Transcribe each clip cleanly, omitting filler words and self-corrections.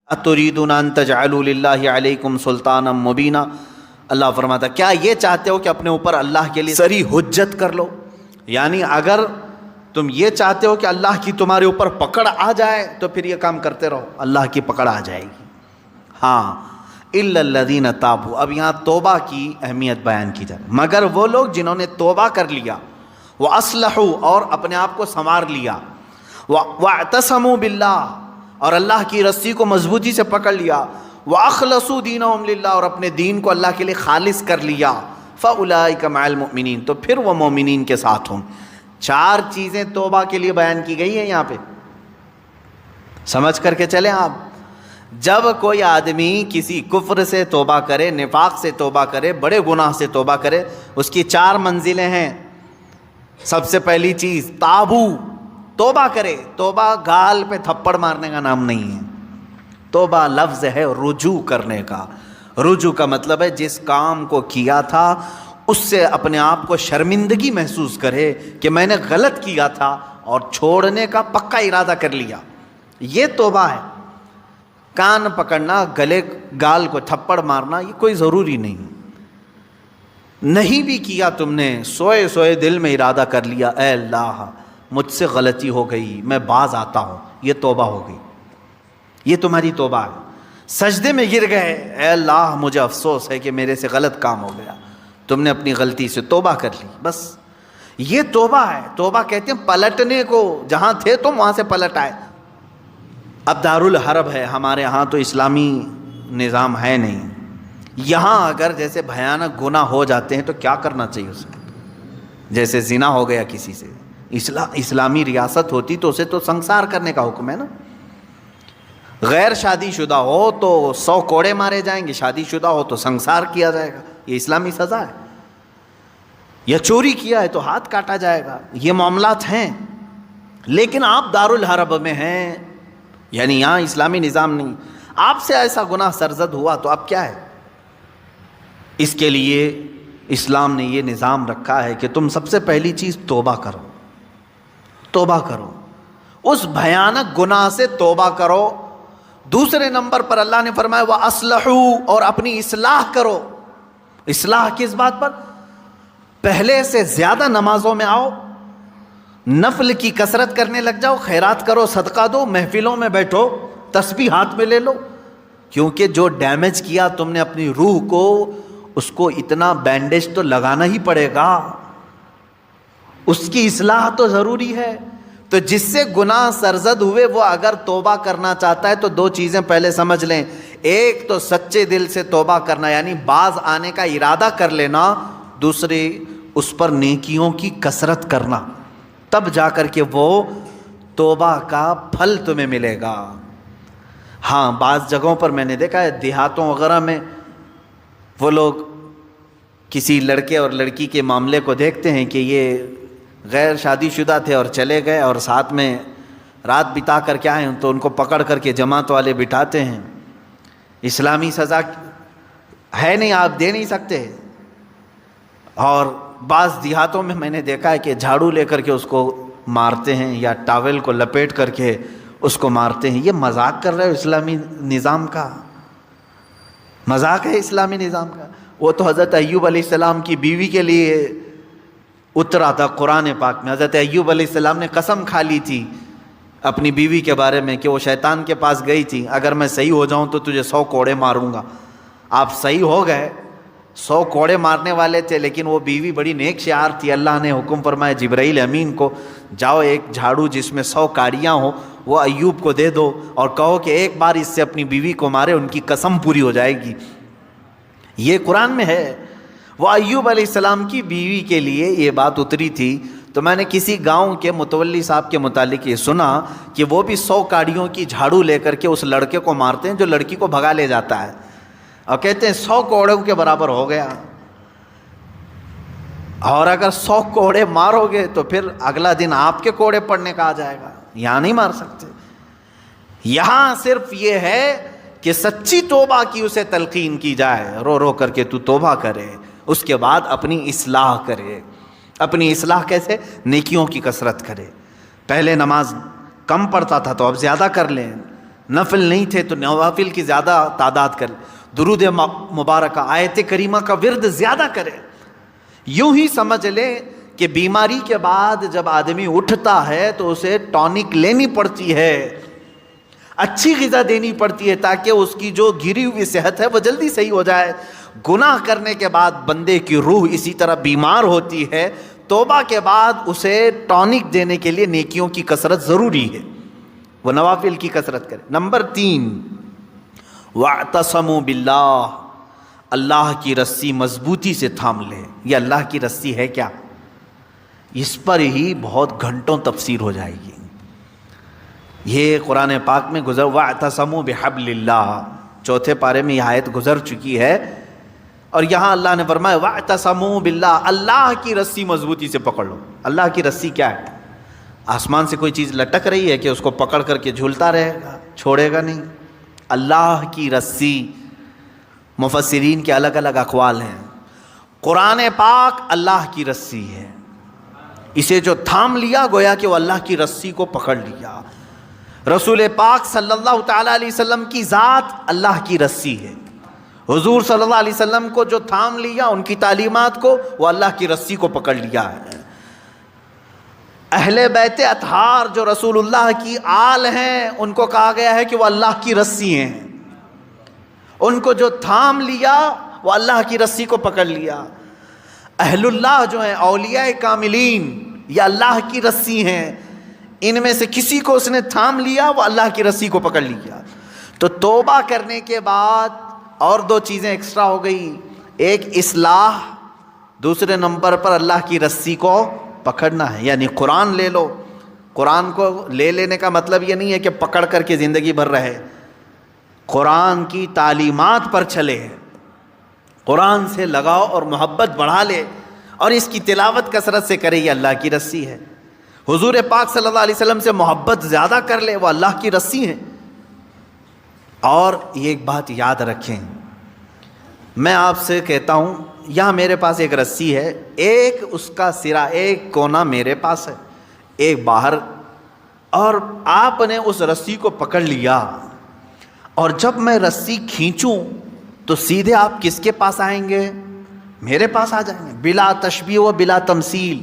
اتریدون ان تجعلوا للہ علیکم سلطانا مبینا، اللہ فرماتا کیا یہ چاہتے ہو کہ اپنے اوپر اللہ کے لیے سری حجت کر لو؟ یعنی اگر تم یہ چاہتے ہو کہ اللہ کی تمہارے اوپر پکڑ آ جائے تو پھر یہ کام کرتے رہو، اللہ کی پکڑ آ جائے گی۔ ہاں الا الذین تابوا، اب یہاں توبہ کی اہمیت بیان کی جائے، مگر وہ لوگ جنہوں نے توبہ کر لیا، واصلحوا اور اپنے آپ کو سنوار لیا، واعتصموا باللہ اور اللہ کی رسی کو مضبوطی سے پکڑ لیا، واخلصوا دینہم للہ اور اپنے دین کو اللہ کے لیے خالص کر لیا، فاولئک مع المؤمنین تو پھر وہ مومنین کے ساتھ ہوں۔ چار چیزیں توبہ کے لیے بیان کی گئی ہیں یہاں پہ، سمجھ کر کے چلیں آپ۔ جب کوئی آدمی کسی کفر سے توبہ کرے، نفاق سے توبہ کرے، بڑے گناہ سے توبہ کرے، اس کی چار منزلیں ہیں۔ سب سے پہلی چیز تابو، توبہ کرے۔ توبہ گال پہ تھپڑ مارنے کا نام نہیں ہے، توبہ لفظ ہے رجوع کرنے کا۔ رجوع کا مطلب ہے جس کام کو کیا تھا اس سے اپنے آپ کو شرمندگی محسوس کرے کہ میں نے غلط کیا تھا اور چھوڑنے کا پکا ارادہ کر لیا، یہ توبہ ہے۔ کان پکڑنا، گلے گال کو تھپڑ مارنا یہ کوئی ضروری نہیں، نہیں بھی کیا تم نے، سوئے سوئے دل میں ارادہ کر لیا اے اللہ مجھ سے غلطی ہو گئی میں باز آتا ہوں، یہ توبہ ہو گئی، یہ تمہاری توبہ ہے۔ سجدے میں گر گئے، اے اللہ مجھے افسوس ہے کہ میرے سے غلط کام ہو گیا، تم نے اپنی غلطی سے توبہ کر لی، بس یہ توبہ ہے۔ توبہ کہتے ہیں پلٹنے کو، جہاں تھے تم وہاں سے پلٹ آئے۔ اب دارالحرب ہے ہمارے ہاں تو اسلامی نظام ہے نہیں، یہاں اگر جیسے بھیانک گناہ ہو جاتے ہیں تو کیا کرنا چاہیے اسے؟ جیسے زنا ہو گیا کسی سے، اسلامی ریاست ہوتی تو اسے تو سنسار کرنے کا حکم ہے نا۔ غیر شادی شدہ ہو تو 100 کوڑے مارے جائیں گے، شادی شدہ ہو تو سنسار کیا جائے گا، یہ اسلامی سزا ہے۔ یا چوری کیا ہے تو ہاتھ کاٹا جائے گا، یہ معاملات ہیں۔ لیکن آپ دارالحرب میں ہیں، یعنی یہاں اسلامی نظام نہیں، آپ سے ایسا گناہ سرزد ہوا تو اب کیا ہے؟ اس کے لیے اسلام نے یہ نظام رکھا ہے کہ تم سب سے پہلی چیز توبہ کرو، توبہ کرو، اس بھیانک گناہ سے توبہ کرو۔ دوسرے نمبر پر اللہ نے فرمایا وَأَصْلَحُوا اور اپنی اصلاح کرو۔ اصلاح کس بات پر؟ پہلے سے زیادہ نمازوں میں آؤ، نفل کی کثرت کرنے لگ جاؤ، خیرات کرو، صدقہ دو، محفلوں میں بیٹھو، تسبیح ہاتھ میں لے لو، کیونکہ جو ڈیمیج کیا تم نے اپنی روح کو، اس کو اتنا بینڈیج تو لگانا ہی پڑے گا، اس کی اصلاح تو ضروری ہے۔ تو جس سے گناہ سرزد ہوئے وہ اگر توبہ کرنا چاہتا ہے تو دو چیزیں پہلے سمجھ لیں، ایک تو سچے دل سے توبہ کرنا یعنی باز آنے کا ارادہ کر لینا، دوسری اس پر نیکیوں کی کثرت کرنا، تب جا کر کے وہ توبہ کا پھل تمہیں ملے گا۔ ہاں بعض جگہوں پر میں نے دیکھا ہے دیہاتوں وغیرہ میں وہ لوگ کسی لڑکے اور لڑکی کے معاملے کو دیکھتے ہیں کہ یہ غیر شادی شدہ تھے اور چلے گئے اور ساتھ میں رات بتا کر کے آئے ہیں، تو ان کو پکڑ کر کے جماعت والے بٹھاتے ہیں۔ اسلامی سزا ہے نہیں، آپ دے نہیں سکتے۔ اور بعض دیہاتوں میں میں نے دیکھا ہے کہ جھاڑو لے کر کے اس کو مارتے ہیں یا ٹاول کو لپیٹ کر کے اس کو مارتے ہیں۔ یہ مذاق کر رہے ہو اسلامی نظام کا؟ مذاق ہے اسلامی نظام کا؟ وہ تو حضرت ایوب علیہ السلام کی بیوی کے لیے اترا تھا قرآن پاک میں۔ حضرت ایوب علیہ السلام نے قسم کھا لی تھی اپنی بیوی کے بارے میں کہ وہ شیطان کے پاس گئی تھی، اگر میں صحیح ہو جاؤں تو تجھے 100 کوڑے ماروں گا۔ آپ صحیح ہو گئے، 100 کوڑے مارنے والے تھے، لیکن وہ بیوی بڑی نیک شعار تھی۔ اللہ نے حکم فرمایا جبرائیل امین کو، جاؤ ایک جھاڑو جس میں 100 کاڑیاں ہوں وہ ایوب کو دے دو اور کہو کہ ایک بار اس سے اپنی بیوی کو مارے، ان کی قسم پوری ہو جائے گی۔ یہ قرآن میں ہے۔ وہ ایوب علیہ السلام کی بیوی کے لیے یہ بات اتری تھی۔ تو میں نے کسی گاؤں کے متولی صاحب کے متعلق یہ سنا کہ وہ بھی 100 کاڑیوں کی جھاڑو لے کر کے اس لڑکے کو مارتے ہیں جو لڑکی کو بھگا لے جاتا ہے، اور کہتے ہیں 100 کوڑوں کے برابر ہو گیا۔ اور اگر 100 کوڑے مارو گے تو پھر اگلا دن آپ کے کوڑے پڑنے کا آ جائے گا، یہاں نہیں مار سکتے۔ یہاں صرف یہ ہے کہ سچی توبہ کی اسے تلقین کی جائے، رو رو کر کے تو توبہ کرے، اس کے بعد اپنی اصلاح کرے۔ اپنی اصلاح کیسے؟ نیکیوں کی کثرت کرے۔ پہلے نماز کم پڑھتا تھا تو اب زیادہ کر لیں، نفل نہیں تھے تو نوافل کی زیادہ تعداد کر، درود مبارکہ آیت کریمہ کا ورد زیادہ کرے۔ یوں ہی سمجھ لیں کہ بیماری کے بعد جب آدمی اٹھتا ہے تو اسے ٹونک لینی پڑتی ہے، اچھی غذا دینی پڑتی ہے تاکہ اس کی جو گری ہوئی صحت ہے وہ جلدی صحیح ہو جائے۔ گناہ کرنے کے بعد بندے کی روح اسی طرح بیمار ہوتی ہے، توبہ کے بعد اسے ٹونک دینے کے لیے نیکیوں کی کثرت ضروری ہے، وہ نوافل کی کثرت کرے۔ نمبر 3، وَاعْتَصَمُوا بِاللَّهِ، اللہ کی رسی مضبوطی سے تھام لے۔ یہ اللہ کی رسی ہے کیا؟ اس پر ہی بہت گھنٹوں تفسیر ہو جائے گی۔ یہ قرآن پاک میں گزر، وَاعْتَصَمُوا بِحَبْلِ اللَّهِ، چوتھے پارے میں یہ آیت گزر چکی ہے، اور یہاں اللہ نے فرمایا وَاعْتَصَمُوا بِاللَّهِ، اللہ کی رسی مضبوطی سے پکڑ لو۔ اللہ کی رسی کیا ہے؟ آسمان سے کوئی چیز لٹک رہی ہے کہ اس کو پکڑ کر کے جھولتا رہے گا، چھوڑے گا نہیں۔ اللہ کی رسی، مفسرین کے الگ الگ اقوال ہیں۔ قرآن پاک اللہ کی رسی ہے، اسے جو تھام لیا گویا کہ وہ اللہ کی رسی کو پکڑ لیا۔ رسول پاک صلی اللہ تعالیٰ علیہ وسلم کی ذات اللہ کی رسی ہے، حضور صلی اللہ علیہ وسلم کو جو تھام لیا، ان کی تعلیمات کو، وہ اللہ کی رسی کو پکڑ لیا ہے۔ اہل بیت اطہار جو رسول اللہ کی آل ہیں، ان کو کہا گیا ہے کہ وہ اللہ کی رسی ہیں، ان کو جو تھام لیا وہ اللہ کی رسی کو پکڑ لیا۔ اہل اللہ جو ہیں، اولیاء کاملین، یہ اللہ کی رسی ہیں، ان میں سے کسی کو اس نے تھام لیا وہ اللہ کی رسی کو پکڑ لیا۔ تو توبہ کرنے کے بعد اور 2 چیزیں ایکسٹرا ہو گئی، ایک اصلاح، دوسرے نمبر پر اللہ کی رسی کو پکڑنا ہے، یعنی قرآن لے لو۔ قرآن کو لے لینے کا مطلب یہ نہیں ہے کہ پکڑ کر کے زندگی بھر رہے، قرآن کی تعلیمات پر چلے، قرآن سے لگاؤ اور محبت بڑھا لے، اور اس کی تلاوت کثرت سے کرے، یہ اللہ کی رسی ہے۔ حضور پاک صلی اللہ علیہ وسلم سے محبت زیادہ کر لے، وہ اللہ کی رسی ہے۔ اور یہ ایک بات یاد رکھیں، میں آپ سے کہتا ہوں، یہاں میرے پاس ایک رسی ہے، ایک اس کا سرا، ایک کونا میرے پاس ہے، ایک باہر، اور آپ نے اس رسی کو پکڑ لیا، اور جب میں رسی کھینچوں تو سیدھے آپ کس کے پاس آئیں گے؟ میرے پاس آ جائیں گے، بلا تشبیہ و بلا تمثیل۔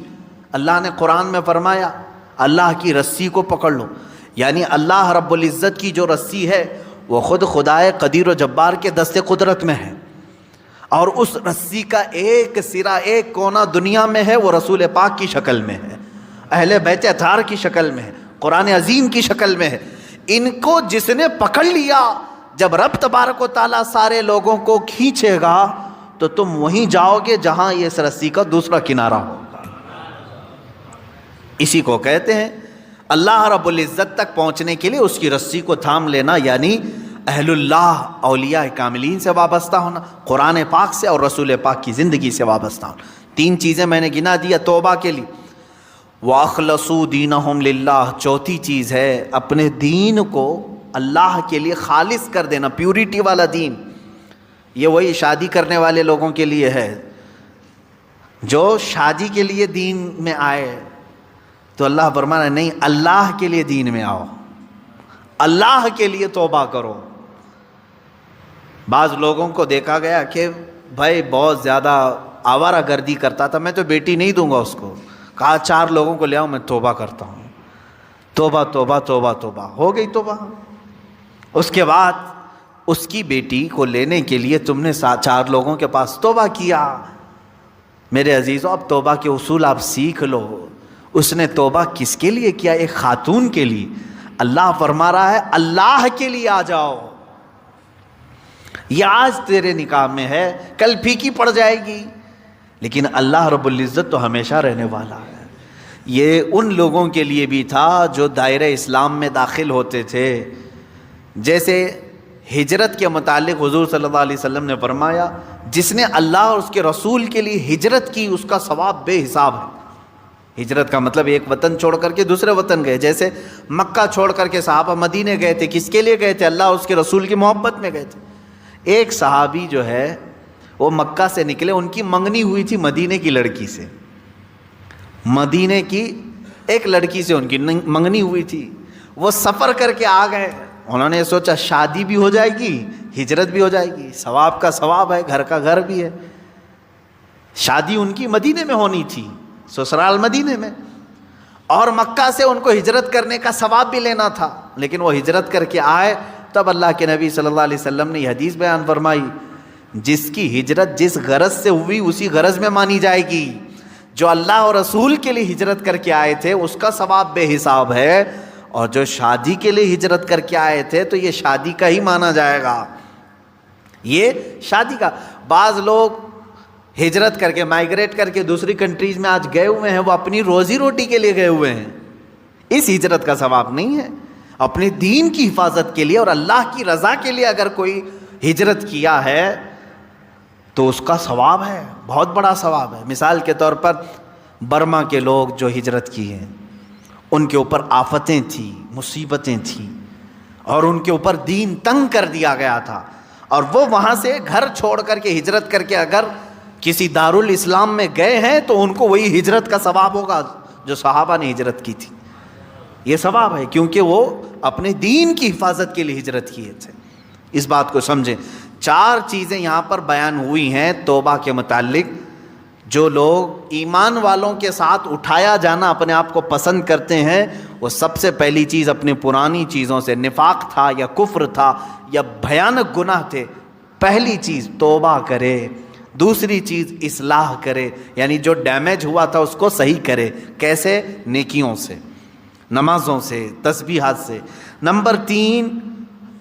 اللہ نے قرآن میں فرمایا اللہ کی رسی کو پکڑ لو، یعنی اللہ رب العزت کی جو رسی ہے وہ خود خدائے قدیر و جبار کے دست قدرت میں ہے، اور اس رسی کا ایک سرا، ایک کونا دنیا میں ہے، وہ رسول پاک کی شکل میں ہے، اہل بیت اطہار کی شکل میں ہے، قرآن عظیم کی شکل میں ہے۔ ان کو جس نے پکڑ لیا، جب رب تبارک و تعالیٰ سارے لوگوں کو کھینچے گا تو تم وہیں جاؤ گے جہاں یہ اس رسی کا دوسرا کنارہ ہوگا۔ اسی کو کہتے ہیں اللہ رب العزت تک پہنچنے کے لیے اس کی رسی کو تھام لینا، یعنی اہل اللہ، اولیاء کاملین سے وابستہ ہونا، قرآن پاک سے اور رسول پاک کی زندگی سے وابستہ ہونا۔ 3 چیزیں میں نے گنا دیا توبہ کے لیے۔ وَأَخْلَصُوا دِينَهُمْ لِلَّهِ، چوتھی چیز ہے اپنے دین کو اللہ کے لیے خالص کر دینا، پیورٹی والا دین۔ یہ وہی شادی کرنے والے لوگوں کے لیے ہے، جو شادی کے لیے دین میں آئے تو اللہ فرمانا نہیں، اللہ کے لیے دین میں آؤ، اللہ کے لیے توبہ کرو۔ بعض لوگوں کو دیکھا گیا کہ بھائی بہت زیادہ آوارہ گردی کرتا تھا، میں تو بیٹی نہیں دوں گا اس کو، کہا 4 لوگوں کو لے آؤ، میں توبہ کرتا ہوں۔ توبہ توبہ توبہ توبہ، ہو گئی توبہ۔ اس کے بعد اس کی بیٹی کو لینے کے لیے تم نے 4 لوگوں کے پاس توبہ کیا۔ میرے عزیزوں، اب توبہ کے اصول آپ سیکھ لو۔ اس نے توبہ کس کے لیے کیا؟ ایک خاتون کے لیے۔ اللہ فرما رہا ہے اللہ کے لیے آ جاؤ، یہ آج تیرے نکاح میں ہے، کل پھیکی پڑ جائے گی، لیکن اللہ رب العزت تو ہمیشہ رہنے والا ہے۔ یہ ان لوگوں کے لیے بھی تھا جو دائرہ اسلام میں داخل ہوتے تھے، جیسے ہجرت کے متعلق حضور صلی اللہ علیہ وسلم نے فرمایا جس نے اللہ اور اس کے رسول کے لیے ہجرت کی اس کا ثواب بے حساب ہے۔ ہجرت کا مطلب ایک وطن چھوڑ کر کے دوسرے وطن گئے، جیسے مکہ چھوڑ کر کے صحابہ مدینے گئے تھے، کس کے لیے گئے تھے؟ اللہ اور اس کے رسول کی محبت میں گئے تھے۔ ایک صحابی جو ہے وہ مکہ سے نکلے، ان کی منگنی ہوئی تھی مدینے کی لڑکی سے، مدینے کی ایک لڑکی سے ان کی منگنی ہوئی تھی، وہ سفر کر کے آ گئے انہوں نے سوچا شادی بھی ہو جائے گی، ہجرت بھی ہو جائے گی، ثواب کا ثواب ہے، گھر کا گھر بھی ہے۔ شادی ان کی مدینے میں ہونی تھی، سسرال مدینے میں، اور مکہ سے ان کو ہجرت کرنے کا ثواب بھی لینا تھا، لیکن وہ ہجرت کر کے آئے۔ تب اللہ کے نبی صلی اللہ علیہ وسلم نے یہ حدیث بیان فرمائی، جس کی ہجرت جس غرض سے ہوئی اسی غرض میں مانی جائے گی۔ جو اللہ اور رسول کے لیے ہجرت کر کے آئے تھے اس کا ثواب بے حساب ہے، اور جو شادی کے لیے ہجرت کر کے آئے تھے تو یہ شادی کا ہی مانا جائے گا، یہ شادی کا۔ بعض لوگ ہجرت کر کے مائگریٹ کر کے دوسری کنٹریز میں آج گئے ہوئے ہیں، وہ اپنی روزی روٹی کے لیے گئے ہوئے ہیں، اس ہجرت کا ثواب نہیں ہے۔ اپنے دین کی حفاظت کے لیے اور اللہ کی رضا کے لیے اگر کوئی ہجرت کیا ہے تو اس کا ثواب ہے، بہت بڑا ثواب ہے۔ مثال کے طور پر برما کے لوگ جو ہجرت کی ہیں، ان کے اوپر آفتیں تھیں، مصیبتیں تھیں، اور ان کے اوپر دین تنگ کر دیا گیا تھا، اور وہ وہاں سے گھر چھوڑ کر کے ہجرت کر کے اگر کسی دارالاسلام میں گئے ہیں تو ان کو وہی ہجرت کا ثواب ہوگا جو صحابہ نے ہجرت کی تھی۔ یہ ثواب ہے کیونکہ وہ اپنے دین کی حفاظت کے لیے ہجرت کیے تھے۔ اس بات کو سمجھیں۔ 4 چیزیں یہاں پر بیان ہوئی ہیں توبہ کے متعلق۔ جو لوگ ایمان والوں کے ساتھ اٹھایا جانا اپنے آپ کو پسند کرتے ہیں، وہ سب سے پہلی چیز اپنی پرانی چیزوں سے، نفاق تھا یا کفر تھا یا بھیانک گناہ تھے، پہلی چیز توبہ کرے۔ دوسری چیز اصلاح کرے، یعنی جو ڈیمیج ہوا تھا اس کو صحیح کرے۔ کیسے؟ نیکیوں سے، نمازوں سے، تسبیحات سے۔ نمبر 3،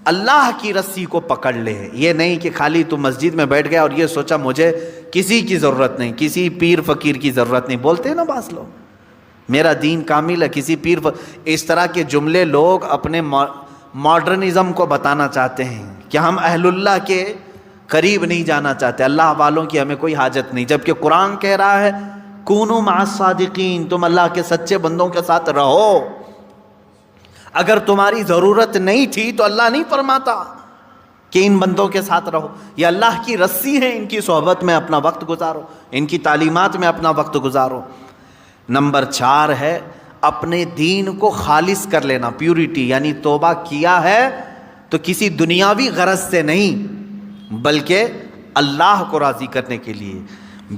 اللہ کی رسی کو پکڑ لے۔ یہ نہیں کہ خالی تو مسجد میں بیٹھ گیا اور یہ سوچا مجھے کسی کی ضرورت نہیں، کسی پیر فقیر کی ضرورت نہیں۔ بولتے ہیں نا بعض لوگ میرا دین کامل ہے، کسی پیر اس طرح کے جملے لوگ اپنے ماڈرنزم کو بتانا چاہتے ہیں کہ ہم اہل اللہ کے قریب نہیں جانا چاہتے، اللہ والوں کی ہمیں کوئی حاجت نہیں، جبکہ قرآن کہہ رہا ہے کونوا مع الصادقین، تم اللہ کے سچے بندوں کے ساتھ رہو۔ اگر تمہاری ضرورت نہیں تھی تو اللہ نہیں فرماتا کہ ان بندوں کے ساتھ رہو، یہ اللہ کی رسی ہے، ان کی صحبت میں اپنا وقت گزارو، ان کی تعلیمات میں اپنا وقت گزارو۔ نمبر 4 ہے اپنے دین کو خالص کر لینا، پیورٹی، یعنی توبہ کیا ہے تو کسی دنیاوی غرض سے نہیں بلکہ اللہ کو راضی کرنے کے لیے۔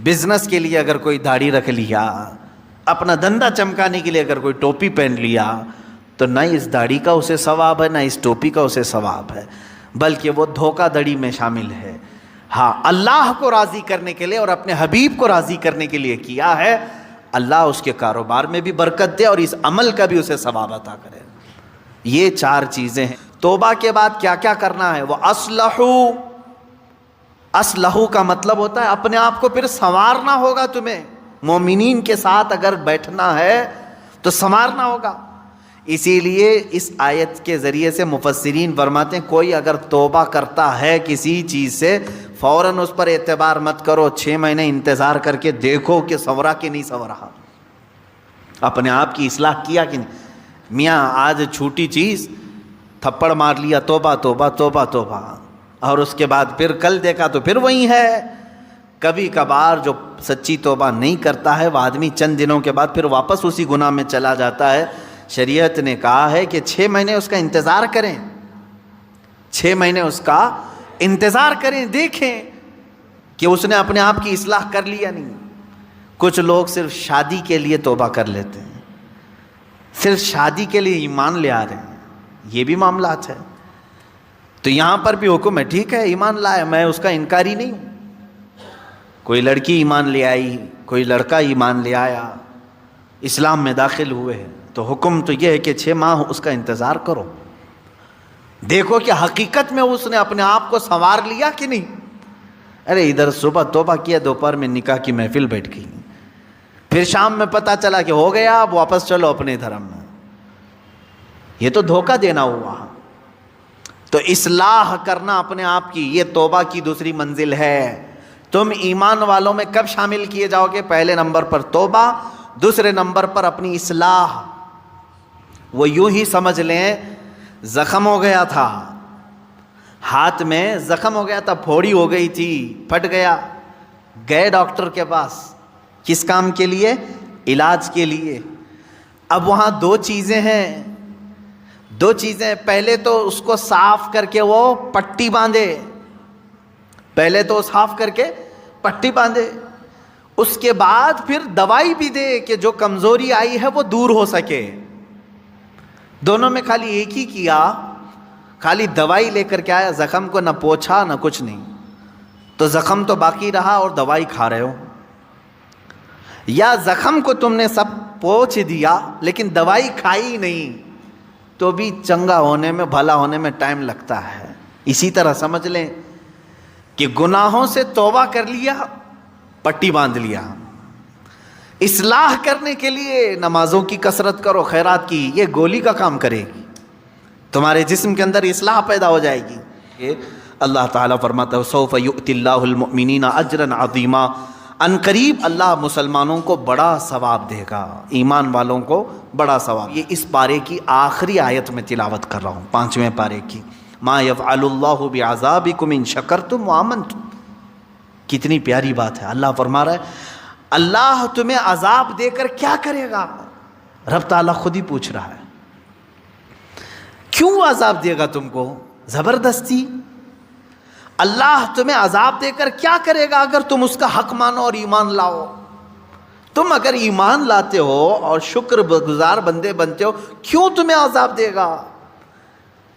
بزنس کے لیے اگر کوئی داڑھی رکھ لیا، اپنا دھندا چمکانے کے لیے اگر کوئی ٹوپی پہن لیا تو نہ اس داڑھی کا اسے ثواب ہے نہ اس ٹوپی کا اسے ثواب ہے، بلکہ وہ دھوکہ دڑی میں شامل ہے۔ ہاں، اللہ کو راضی کرنے کے لیے اور اپنے حبیب کو راضی کرنے کے لیے کیا ہے، اللہ اس کے کاروبار میں بھی برکت دے اور اس عمل کا بھی اسے ثواب عطا کرے۔ یہ 4 چیزیں ہیں۔ توبہ کے بعد کیا کیا کرنا ہے؟ وہ اصلحو کا مطلب ہوتا ہے اپنے آپ کو پھر سنوارنا ہوگا۔ تمہیں مومنین کے ساتھ اگر بیٹھنا ہے تو سنوارنا ہوگا۔ اسی لیے اس آیت کے ذریعے سے مفسرین فرماتے ہیں کوئی اگر توبہ کرتا ہے کسی چیز سے، فوراً اس پر اعتبار مت کرو، 6 مہینے انتظار کر کے دیکھو کہ سنورا کہ نہیں سنورا، اپنے آپ کی اصلاح کیا کہ نہیں۔ میاں آج چھوٹی چیز تھپڑ مار لیا، توبہ توبہ توبہ توبہ، اور اس کے بعد پھر کل دیکھا تو پھر وہی ہے۔ کبھی کبھار جو سچی توبہ نہیں کرتا ہے وہ آدمی چند دنوں کے بعد پھر واپس اسی گناہ میں چلا جاتا ہے۔ شریعت نے کہا ہے کہ 6 مہینے اس کا انتظار کریں، 6 مہینے اس کا انتظار کریں، دیکھیں کہ اس نے اپنے آپ کی اصلاح کر لی یا نہیں۔ کچھ لوگ صرف شادی کے لیے توبہ کر لیتے ہیں، صرف شادی کے لیے ایمان لے آ رہے ہیں، یہ بھی معاملات ہے۔ تو یہاں پر بھی حکم ہے، ٹھیک ہے ایمان لائے، میں اس کا انکاری نہیں ہوں۔ کوئی لڑکی ایمان لے آئی، کوئی لڑکا ایمان لے آیا، اسلام میں داخل ہوئے ہیں، تو حکم تو یہ ہے کہ 6 ماہ اس کا انتظار کرو، دیکھو کہ حقیقت میں اس نے اپنے آپ کو سنوار لیا کہ نہیں۔ ارے ادھر صبح توبہ کیا، دوپہر میں نکاح کی محفل بیٹھ گئی، پھر شام میں پتہ چلا کہ ہو گیا، اب واپس چلو اپنے دھرم میں، یہ تو دھوکہ دینا ہوا۔ تو اصلاح کرنا اپنے آپ کی، یہ توبہ کی دوسری منزل ہے۔ تم ایمان والوں میں کب شامل کیے جاؤ گے؟ پہلے نمبر پر توبہ، دوسرے نمبر پر اپنی اصلاح۔ وہ یوں ہی سمجھ لیں زخم ہو گیا تھا، ہاتھ میں زخم ہو گیا تھا، پھوڑی ہو گئی تھی، پھٹ گیا، گئے ڈاکٹر کے پاس، کس کام کے لیے؟ علاج کے لیے۔ اب وہاں 2 چیزیں ہیں، دو چیزیں، پہلے تو اس کو صاف کر کے وہ پٹی باندھے، پہلے تو صاف کر کے پٹی باندھے، اس کے بعد پھر دوائی بھی دے کہ جو کمزوری آئی ہے وہ دور ہو سکے۔ دونوں میں خالی ایک ہی کیا، خالی دوائی لے کر کے آیا، زخم کو نہ پوچھا نہ کچھ نہیں، تو زخم تو باقی رہا اور دوائی کھا رہے ہو، یا زخم کو تم نے سب پوچھ دیا لیکن دوائی کھائی نہیں، تو بھی چنگا ہونے میں، بھلا ہونے میں ٹائم لگتا ہے۔ اسی طرح سمجھ لیں کہ گناہوں سے توبہ کر لیا، پٹی باندھ لیا، اصلاح کرنے کے لیے نمازوں کی کثرت کرو، خیرات کی، یہ گولی کا کام کرے گی، تمہارے جسم کے اندر اصلاح پیدا ہو جائے گی۔ یہ اللہ تعالیٰ فرماتا ہے سوف یؤتی اللہ المؤمنین اجرا عظیما، ان قریب اللہ مسلمانوں کو بڑا ثواب دے گا، ایمان والوں کو بڑا ثواب۔ یہ اس پارے کی آخری آیت میں تلاوت کر رہا ہوں، 5ویں پارے کی، ما یفعل اللہ بعذابکم ان شکرتم وآمنتم۔ کتنی پیاری بات ہے، اللہ فرما رہا ہے اللہ تمہیں عذاب دے کر کیا کرے گا؟ رب تعالیٰ خود ہی پوچھ رہا ہے، کیوں عذاب دے گا تم کو؟ زبردستی اللہ تمہیں عذاب دے کر کیا کرے گا اگر تم اس کا حق مانو اور ایمان لاؤ؟ تم اگر ایمان لاتے ہو اور شکر گزار بندے بنتے ہو، کیوں تمہیں عذاب دے گا؟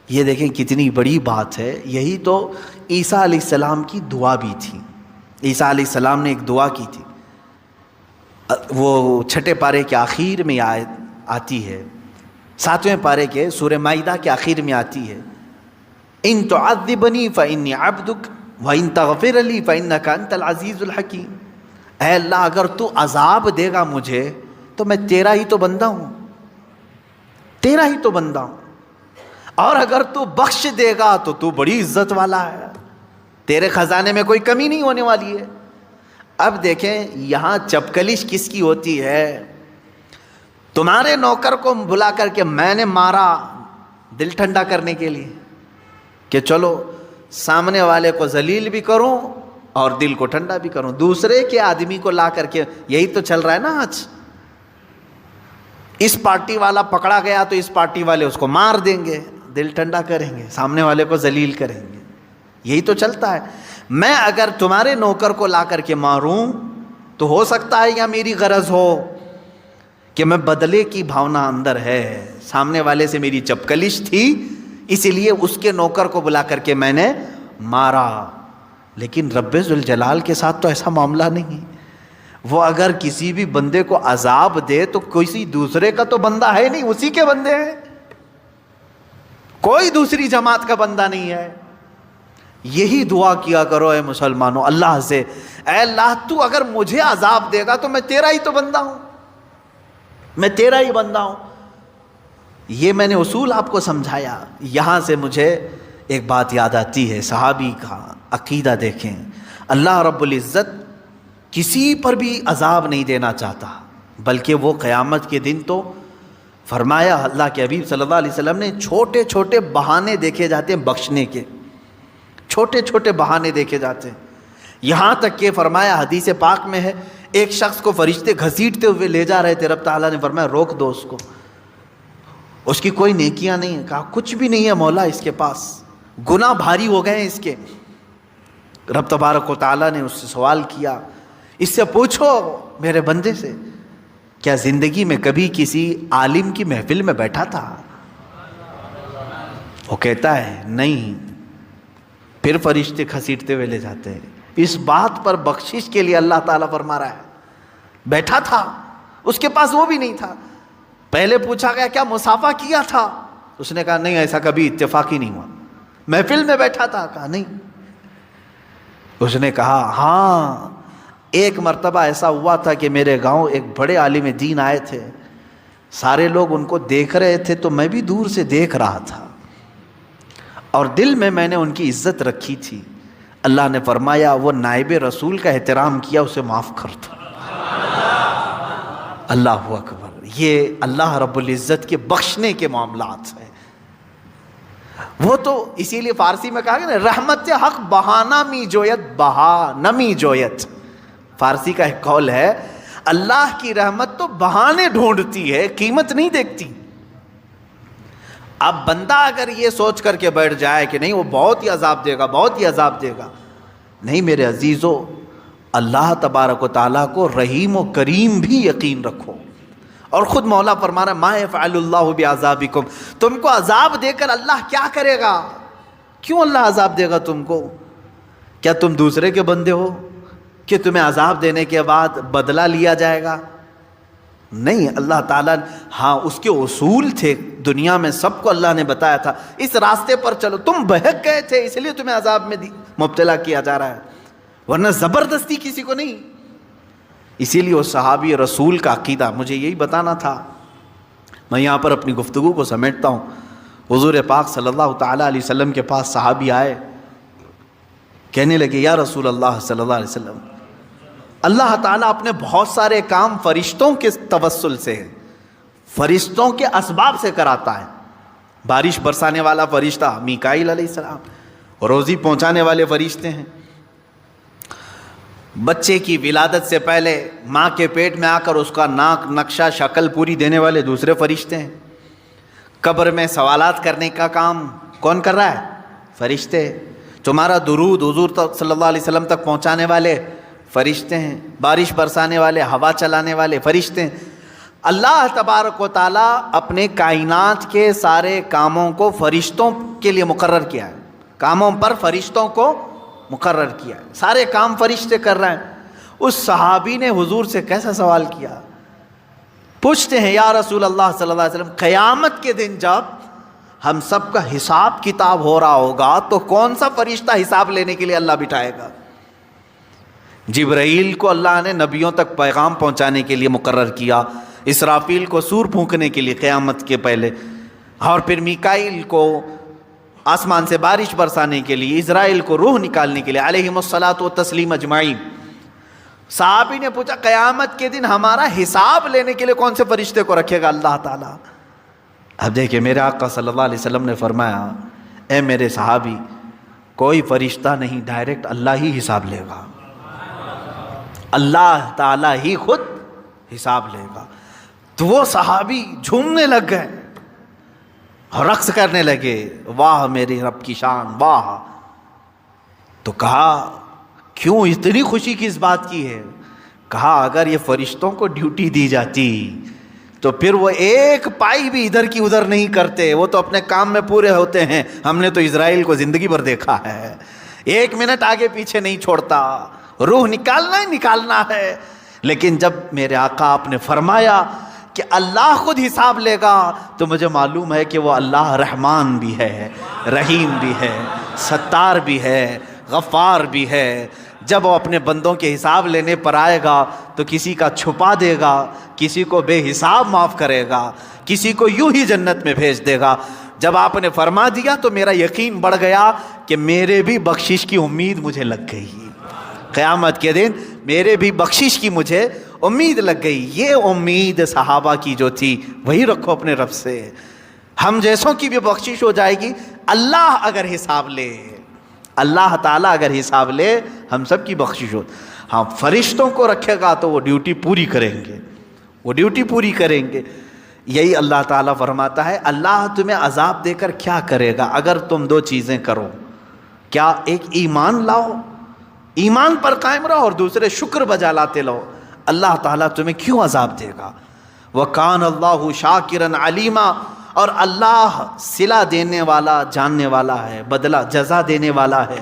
یہ دیکھیں کتنی بڑی بات ہے۔ یہی تو عیسیٰ علیہ السلام کی دعا بھی تھی۔ عیسیٰ علیہ السلام نے ایک دعا کی تھی، وہ 6 پارے کے آخر میں آیت آتی ہے، 7ویں پارے کے سورہ مائدہ کے آخر میں آتی ہے، ان تعذبنی فانی عبدک وان تغفر لی فانک انت العزیز الحکیم۔ اے اللہ اگر تو عذاب دے گا مجھے تو میں تیرا ہی تو بندہ ہوں، تیرا ہی تو بندہ ہوں، اور اگر تو بخش دے گا تو تو بڑی عزت والا ہے، تیرے خزانے میں کوئی کمی نہیں ہونے والی ہے۔ اب دیکھیں یہاں چپکلش کس کی ہوتی ہے؟ تمہارے نوکر کو بلا کر کے میں نے مارا دل ٹھنڈا کرنے کے لیے کہ چلو سامنے والے کو ذلیل بھی کروں اور دل کو ٹھنڈا بھی کروں، دوسرے کے آدمی کو لا کر کے، یہی تو چل رہا ہے نا آج، اس پارٹی والا پکڑا گیا تو اس پارٹی والے اس کو مار دیں گے، دل ٹھنڈا کریں گے، سامنے والے کو ذلیل کریں گے، یہی تو چلتا ہے۔ میں اگر تمہارے نوکر کو لا کر کے ماروں تو ہو سکتا ہے یا میری غرض ہو کہ میں بدلے کی بھاونا اندر ہے، سامنے والے سے میری چپکلش تھی اسی لیے اس کے نوکر کو بلا کر کے میں نے مارا، لیکن رب ذوالجلال کے ساتھ تو ایسا معاملہ نہیں۔ وہ اگر کسی بھی بندے کو عذاب دے تو کسی دوسرے کا تو بندہ ہے نہیں، اسی کے بندے ہیں، کوئی دوسری جماعت کا بندہ نہیں ہے۔ یہی دعا کیا کرو اے مسلمانوں اللہ سے، اے اللہ تو اگر مجھے عذاب دے گا تو میں تیرا ہی تو بندہ ہوں، میں تیرا ہی بندہ ہوں۔ یہ میں نے اصول آپ کو سمجھایا۔ یہاں سے مجھے ایک بات یاد آتی ہے، صحابی کا عقیدہ دیکھیں، اللہ رب العزت کسی پر بھی عذاب نہیں دینا چاہتا، بلکہ وہ قیامت کے دن تو فرمایا اللہ کے حبیب صلی اللہ علیہ وسلم نے چھوٹے چھوٹے بہانے دیکھے جاتے ہیں بخشنے کے، چھوٹے چھوٹے بہانے دیکھے جاتے ہیں، یہاں تک کہ فرمایا حدیث پاک میں ہے ایک شخص کو فرشتے گھسیٹتے ہوئے لے جا رہے تھے، رب تعالیٰ نے فرمایا روک دو اس کو، اس کی کوئی نیکیاں نہیں ہیں، کہا کچھ بھی نہیں ہے مولا اس کے پاس، گناہ بھاری ہو گئے ہیں اس کے۔ رب تبارک و تعالیٰ نے اس سے سوال کیا، اس سے پوچھو میرے بندے سے کیا زندگی میں کبھی کسی عالم کی محفل میں بیٹھا تھا؟ وہ کہتا ہے نہیں، پھر فرشتے گھسیٹتے ہوئے لے جاتے ہیں۔ اس بات پر بخشش کے لیے اللہ تعالیٰ فرما رہا ہے بیٹھا تھا، اس کے پاس وہ بھی نہیں تھا۔ پہلے پوچھا گیا کیا مصافحہ کیا تھا؟ اس نے کہا نہیں ایسا کبھی اتفاق ہی نہیں ہوا۔ محفل میں بیٹھا تھا؟ کہا نہیں۔ اس نے کہا ہاں ایک مرتبہ ایسا ہوا تھا کہ میرے گاؤں ایک بڑے عالم دین آئے تھے، سارے لوگ ان کو دیکھ رہے تھے تو میں بھی دور سے دیکھ رہا تھا اور دل میں نے ان کی عزت رکھی تھی۔ اللہ نے فرمایا وہ نائب رسول کا احترام کیا، اسے معاف کر دو۔ اللہ اکبر۔ یہ اللہ رب العزت کے بخشنے کے معاملات ہیں۔ وہ تو اسی لیے فارسی میں کہا گیا نا رحمت حق بہانہ می جویت بہا نمی جویت، فارسی کا ایک قول ہے اللہ کی رحمت تو بہانے ڈھونڈتی ہے، قیمت نہیں دیکھتی۔ اب بندہ اگر یہ سوچ کر کے بیٹھ جائے کہ نہیں وہ بہت ہی عذاب دے گا، بہت ہی عذاب دے گا، نہیں میرے عزیزو، اللہ تبارک و تعالیٰ کو رحیم و کریم بھی یقین رکھو. اور خود مولا فرما رہا ہے ما یفعل اللہ بعذابکم، تم کو عذاب دے کر اللہ کیا کرے گا؟ کیوں اللہ عذاب دے گا تم کو؟ کیا تم دوسرے کے بندے ہو کہ تمہیں عذاب دینے کے بعد بدلہ لیا جائے گا؟ نہیں، اللہ تعالیٰ ہاں اس کے اصول تھے دنیا میں، سب کو اللہ نے بتایا تھا اس راستے پر چلو، تم بہک گئے تھے اس لیے تمہیں عذاب میں مبتلا کیا جا رہا ہے، ورنہ زبردستی کسی کو نہیں. اسی لیے وہ صحابی رسول کا عقیدہ مجھے یہی بتانا تھا. میں یہاں پر اپنی گفتگو کو سمیٹتا ہوں. حضور پاک صلی اللہ تعالیٰ علیہ وسلم کے پاس صحابی آئے، کہنے لگے یا رسول اللہ صلی اللہ علیہ وسلم، اللہ تعالیٰ اپنے بہت سارے کام فرشتوں کے توسل سے، فرشتوں کے اسباب سے کراتا ہے. بارش برسانے والا فرشتہ میکائیل علیہ السلام، روزی پہنچانے والے فرشتے ہیں، بچے کی ولادت سے پہلے ماں کے پیٹ میں آ کر اس کا ناک نقشہ شکل پوری دینے والے دوسرے فرشتے ہیں، قبر میں سوالات کرنے کا کام کون کر رہا ہے؟ فرشتے. تمہارا درود حضور صلی اللہ علیہ وسلم تک پہنچانے والے فرشتے ہیں، بارش برسانے والے، ہوا چلانے والے فرشتے ہیں. اللہ تبارک و تعالیٰ اپنے کائنات کے سارے کاموں کو فرشتوں کے لیے مقرر کیا ہے، کاموں پر فرشتوں کو مقرر کیا ہے، سارے کام فرشتے کر رہے ہیں. اس صحابی نے حضور سے کیسا سوال کیا؟ پوچھتے ہیں یا رسول اللہ صلی اللہ علیہ وسلم، قیامت کے دن جب ہم سب کا حساب کتاب ہو رہا ہوگا تو کون سا فرشتہ حساب لینے کے لیے اللہ بٹھائے گا؟ جبرائیل کو اللہ نے نبیوں تک پیغام پہنچانے کے لیے مقرر کیا، اسرافیل کو سور پھونکنے کے لیے قیامت کے پہلے، اور پھر میکائیل کو آسمان سے بارش برسانے کے لیے، اسرائیل کو روح نکالنے کے لیے، علیہم الصلاۃ والتسلیم اجمعین. صحابی نے پوچھا قیامت کے دن ہمارا حساب لینے کے لیے کون سے فرشتے کو رکھے گا اللہ تعالیٰ؟ اب دیکھیں میرے آقا صلی اللہ علیہ وسلم نے فرمایا اے میرے صحابی، کوئی فرشتہ نہیں، ڈائریکٹ اللہ ہی حساب لے گا، اللہ تعالیٰ ہی خود حساب لے گا. تو وہ صحابی جھومنے لگ گئے، رقص کرنے لگے، واہ میرے رب کی شان، واہ. تو کہا کیوں اتنی خوشی کس بات کی ہے؟ کہا اگر یہ فرشتوں کو ڈیوٹی دی جاتی تو پھر وہ ایک پائی بھی ادھر کی ادھر نہیں کرتے، وہ تو اپنے کام میں پورے ہوتے ہیں. ہم نے تو اسرائیل کو زندگی بھر دیکھا ہے، ایک منٹ آگے پیچھے نہیں چھوڑتا، روح نکالنا ہی نکالنا ہے. لیکن جب میرے آقا آپ نے فرمایا کہ اللہ خود حساب لے گا تو مجھے معلوم ہے کہ وہ اللہ رحمان بھی ہے، رحیم بھی ہے، ستار بھی ہے، غفار بھی ہے. جب وہ اپنے بندوں کے حساب لینے پر آئے گا تو کسی کا چھپا دے گا، کسی کو بے حساب معاف کرے گا، کسی کو یوں ہی جنت میں بھیج دے گا. جب آپ نے فرما دیا تو میرا یقین بڑھ گیا کہ میرے بھی بخشش کی امید مجھے لگ گئی، قیامت کے دن میرے بھی بخشش کی مجھے امید لگ گئی. یہ امید صحابہ کی جو تھی وہی رکھو اپنے رب سے. ہم جیسوں کی بھی بخشش ہو جائے گی، اللہ اگر حساب لے، اللہ تعالیٰ اگر حساب لے ہم سب کی بخشش ہو. ہاں فرشتوں کو رکھے گا تو وہ ڈیوٹی پوری کریں گے، وہ ڈیوٹی پوری کریں گے. یہی اللہ تعالیٰ فرماتا ہے اللہ تمہیں عذاب دے کر کیا کرے گا اگر تم دو چیزیں کرو. کیا؟ ایک ایمان لاؤ، ایمان پر قائم رہو، اور دوسرے شکر بجا لاتے رہو. اللہ تعالیٰ تمہیں کیوں عذاب دے گا؟ وَكَانَ اللَّهُ شَاكِرًا عَلِيمًا، اور اللہ صلہ دینے والا، جاننے والا ہے، بدلہ جزا دینے والا ہے.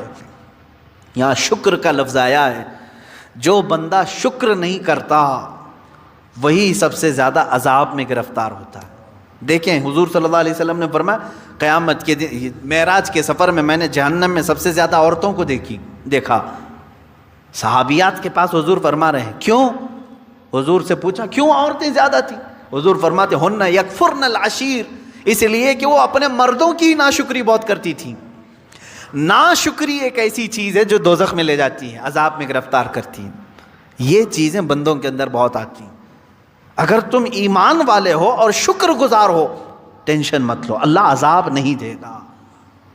یہاں شکر کا لفظ آیا ہے. جو بندہ شکر نہیں کرتا وہی سب سے زیادہ عذاب میں گرفتار ہوتا ہے. دیکھیں حضور صلی اللہ علیہ وسلم نے فرمایا قیامت کے دن معراج کے سفر میں نے جہنم میں سب سے زیادہ عورتوں کو دیکھا. صحابیات کے پاس حضور فرما رہے ہیں کیوں؟ حضور سے پوچھا کیوں عورتیں زیادہ تھیں؟ حضور فرماتے ہن یکفرن العشیر، اس لیے کہ وہ اپنے مردوں کی ناشکری بہت کرتی تھیں. ناشکری ایک ایسی چیز ہے جو دوزخ میں لے جاتی ہے، عذاب میں گرفتار کرتی ہے. یہ چیزیں بندوں کے اندر بہت آتی ہیں. اگر تم ایمان والے ہو اور شکر گزار ہو ٹینشن مت لو، اللہ عذاب نہیں دے گا،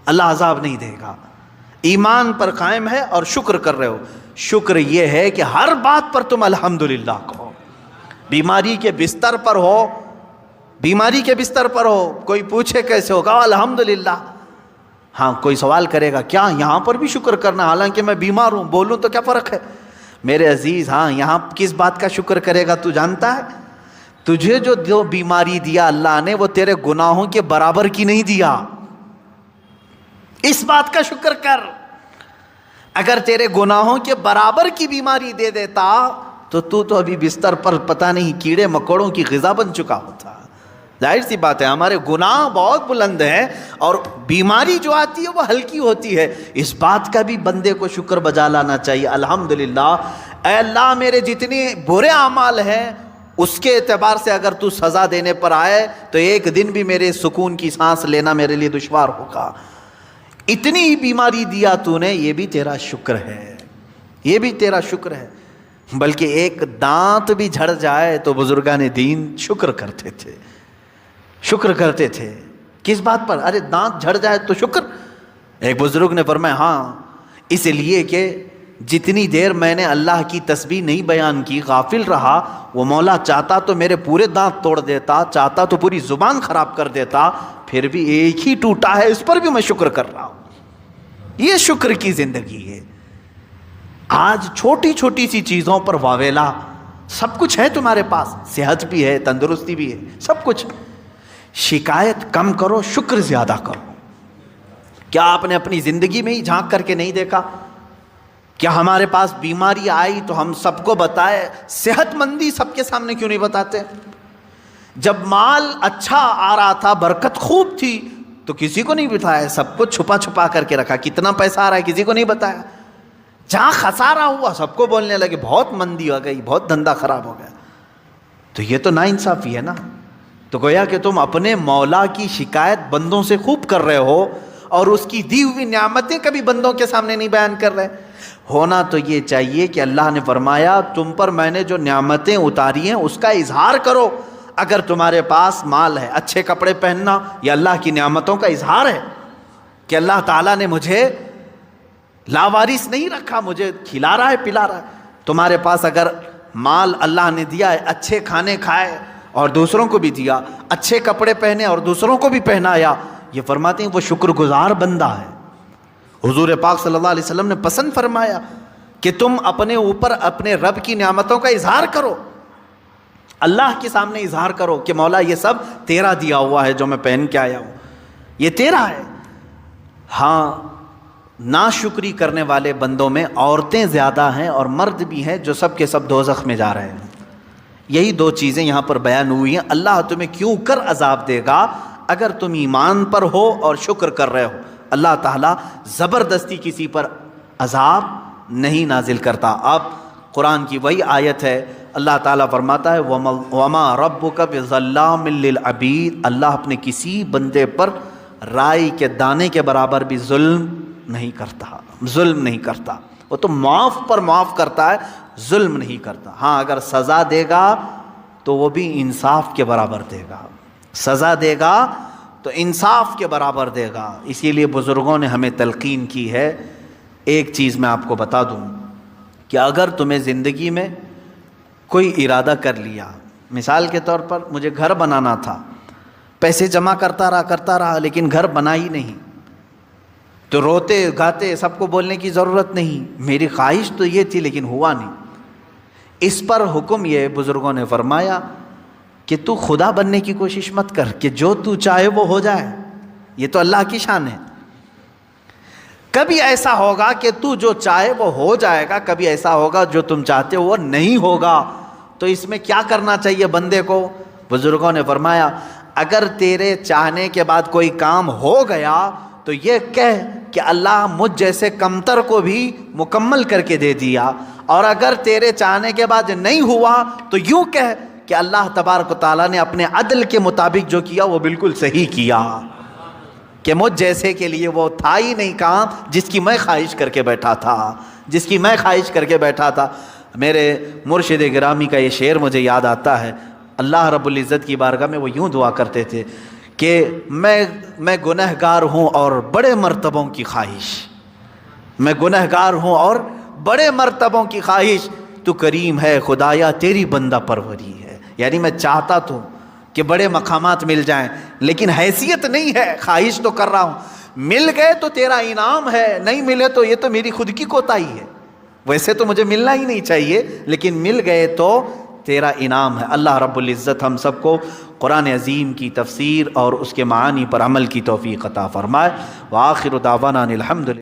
اللہ عذاب نہیں دے گا. ایمان پر قائم ہے اور شکر کر رہے ہو. شکر یہ ہے کہ ہر بات پر تم الحمدللہ کہو. بیماری کے بستر پر ہو بیماری کے بستر پر ہو، کوئی پوچھے کیسے ہوگا الحمدللہ. ہاں کوئی سوال کرے گا کیا یہاں پر بھی شکر کرنا حالانکہ میں بیمار ہوں، بولوں تو کیا فرق ہے؟ میرے عزیز ہاں یہاں کس بات کا شکر کرے گا تو جانتا ہے؟ تجھے جو بیماری دیا اللہ نے وہ تیرے گناہوں کے برابر کی نہیں دیا، اس بات کا شکر کر. اگر تیرے گناہوں کے برابر کی بیماری دے دیتا تو ابھی بستر پر پتہ نہیں کیڑے مکوڑوں کی غذا بن چکا ہوتا. ظاہر سی بات ہے ہمارے گناہ بہت بلند ہیں اور بیماری جو آتی ہے وہ ہلکی ہوتی ہے. اس بات کا بھی بندے کو شکر بجا لانا چاہیے. الحمدللہ اے اللہ میرے جتنے برے اعمال ہیں اس کے اعتبار سے اگر تو سزا دینے پر آئے تو ایک دن بھی میرے سکون کی سانس لینا میرے لیے دشوار ہوگا. اتنی ہی بیماری دیا تو نے، یہ بھی تیرا شکر ہے، یہ بھی تیرا شکر ہے. بلکہ ایک دانت بھی جھڑ جائے تو بزرگان دین شکر کرتے تھے، شکر کرتے تھے. کس بات پر؟ ارے دانت جھڑ جائے تو شکر. ایک بزرگ نے فرمایا ہاں اس لیے کہ جتنی دیر میں نے اللہ کی تسبیح نہیں بیان کی غافل رہا، وہ مولا چاہتا تو میرے پورے دانت توڑ دیتا، چاہتا تو پوری زبان خراب کر دیتا، پھر بھی ایک ہی ٹوٹا ہے اس پر بھی میں شکر کر رہا ہوں. یہ شکر کی زندگی ہے. آج چھوٹی چھوٹی سی چیزوں پر واویلا، سب کچھ ہے تمہارے پاس، صحت بھی ہے، تندرستی بھی ہے، سب کچھ. شکایت کم کرو، شکر زیادہ کرو. کیا آپ نے اپنی زندگی میں ہی جھانک کر کے نہیں دیکھا؟ کیا ہمارے پاس بیماری آئی تو ہم سب کو بتائے؟ صحت مندی سب کے سامنے کیوں نہیں بتاتے؟ جب مال اچھا آ رہا تھا، برکت خوب تھی تو کسی کو نہیں بتایا، سب کو چھپا چھپا کر کے رکھا. کتنا پیسہ آ رہا ہے کسی کو نہیں بتایا. جہاں خسارہ ہوا سب کو بولنے لگے بہت مندی ہو گئی، بہت دھندا خراب ہو گیا. تو یہ تو ناانصافی ہے نا. تو گویا کہ تم اپنے مولا کی شکایت بندوں سے خوب کر رہے ہو اور اس کی دی ہوئی نعمتیں کبھی بندوں کے سامنے نہیں بیان کر رہے. ہونا تو یہ چاہیے کہ اللہ نے فرمایا تم پر میں نے جو نعمتیں اتاری ہیں اس کا اظہار کرو. اگر تمہارے پاس مال ہے، اچھے کپڑے پہننا یہ اللہ کی نعمتوں کا اظہار ہے کہ اللہ تعالیٰ نے مجھے لاوارث نہیں رکھا، مجھے کھلا رہا ہے پلا رہا ہے. تمہارے پاس اگر مال اللہ نے دیا ہے، اچھے کھانے کھائے اور دوسروں کو بھی دیا، اچھے کپڑے پہنے اور دوسروں کو بھی پہنایا، یہ فرماتے ہیں وہ شکر گزار بندہ ہے. حضور پاک صلی اللہ علیہ وسلم نے پسند فرمایا کہ تم اپنے اوپر اپنے رب کی نعمتوں کا اظہار کرو، اللہ کے سامنے اظہار کرو کہ مولا یہ سب تیرا دیا ہوا ہے، جو میں پہن کے آیا ہوں یہ تیرا ہے. ہاں ناشکری کرنے والے بندوں میں عورتیں زیادہ ہیں اور مرد بھی ہیں جو سب کے سب دوزخ میں جا رہے ہیں. یہی دو چیزیں یہاں پر بیان ہوئی ہیں. اللہ تمہیں کیوں کر عذاب دے گا اگر تم ایمان پر ہو اور شکر کر رہے ہو. اللہ تعالیٰ زبردستی کسی پر عذاب نہیں نازل کرتا. اب قرآن کی وہی آیت ہے، اللہ تعالیٰ فرماتا ہے وَمَا رَبُّكَ بِظَلَّامٍ لِّلْعَبِيدِ. اللہ اپنے کسی بندے پر رائی کے دانے کے برابر بھی ظلم نہیں کرتا، ظلم نہیں کرتا. وہ تو معاف پر معاف کرتا ہے، ظلم نہیں کرتا. ہاں اگر سزا دے گا تو وہ بھی انصاف کے برابر دے گا، سزا دے گا تو انصاف کے برابر دے گا. اسی لیے بزرگوں نے ہمیں تلقین کی ہے. ایک چیز میں آپ کو بتا دوں کہ اگر تمہیں زندگی میں کوئی ارادہ کر لیا، مثال کے طور پر مجھے گھر بنانا تھا، پیسے جمع کرتا رہا لیکن گھر بنا ہی نہیں، تو روتے گاتے سب کو بولنے کی ضرورت نہیں، میری خواہش تو یہ تھی لیکن ہوا نہیں. اس پر حکم یہ بزرگوں نے فرمایا کہ تو خدا بننے کی کوشش مت کر کہ جو تو چاہے وہ ہو جائے. یہ تو اللہ کی شان ہے. کبھی ایسا ہوگا کہ تو جو چاہے وہ ہو جائے گا، کبھی ایسا ہوگا جو تم چاہتے ہو وہ نہیں ہوگا. تو اس میں کیا کرنا چاہیے بندے کو؟ بزرگوں نے فرمایا اگر تیرے چاہنے کے بعد کوئی کام ہو گیا تو یہ کہہ کہ اللہ مجھ جیسے کمتر کو بھی مکمل کر کے دے دیا، اور اگر تیرے چاہنے کے بعد نہیں ہوا تو یوں کہہ کہ اللہ تبارک و تعالیٰ نے اپنے عدل کے مطابق جو کیا وہ بالکل صحیح کیا، کہ مجھ جیسے کے لیے وہ تھا ہی نہیں کام جس کی میں خواہش کر کے بیٹھا تھا، جس کی میں خواہش کر کے بیٹھا تھا. میرے مرشد گرامی کا یہ شعر مجھے یاد آتا ہے. اللہ رب العزت کی بارگاہ میں وہ یوں دعا کرتے تھے کہ میں گنہگار ہوں اور بڑے مرتبوں کی خواہش، میں گنہگار ہوں اور بڑے مرتبوں کی خواہش، تو کریم ہے خدایا تیری بندہ پروری ہے. یعنی میں چاہتا تو کہ بڑے مقامات مل جائیں، لیکن حیثیت نہیں ہے، خواہش تو کر رہا ہوں، مل گئے تو تیرا انعام ہے، نہیں ملے تو یہ تو میری خود کی کوتاہی ہے، ویسے تو مجھے ملنا ہی نہیں چاہیے، لیکن مل گئے تو تیرا انعام ہے۔ اللہ رب العزت ہم سب کو قرآن عظیم کی تفسیر اور اس کے معانی پر عمل کی توفیق عطا فرمائے۔ وآخر دعوانا الحمدللہ۔